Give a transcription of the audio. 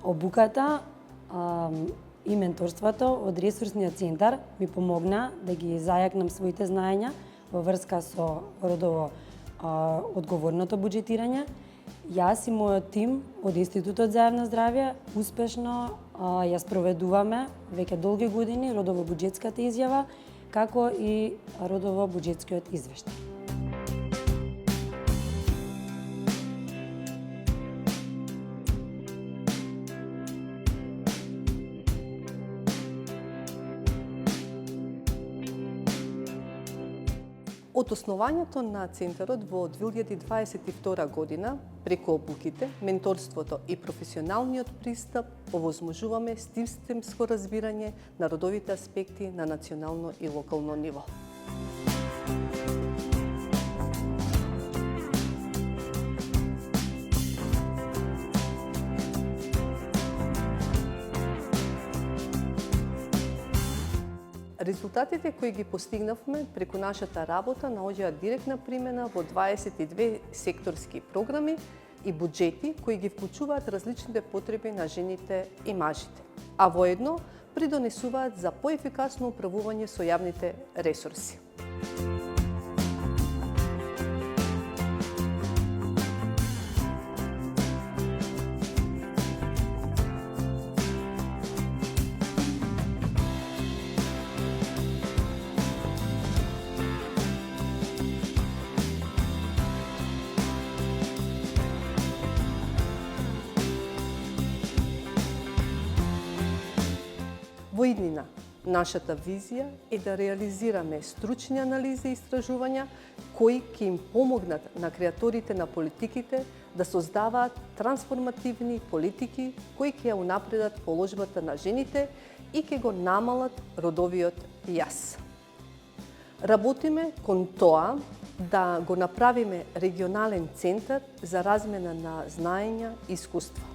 Обуката и менторството од ресурсниот центар ми помогна да ги зајакнам своите знаења во врска со родово одговорното буџетирање. Јас и мојот тим од Институтот за јавно здравје успешно ја спроведуваме веќе долги години родово буџетската изјава, како и родово буџетскиот извештај. Од основањето на Центарот во 2022 година, преку обуките, менторството и професионалниот пристап, овозможуваме системско разбирање на родовите аспекти на национално и локално ниво. Резултатите кои ги постигнавме преку нашата работа наоѓаат директна примена во 22 секторски програми и буџети кои ги вклучуваат различните потреби на жените и мажите, а воедно придонесуваат за поефикасно управување со јавните ресурси. Во иднина, нашата визија е да реализираме стручни анализи и истражувања кои ќе им помогнат на креаторите на политиките да создаваат трансформативни политики кои ќе ја унапредат положбата на жените и ќе го намалат родовиот јас. Работиме кон тоа да го направиме регионален центар за размена на знаења и искуства.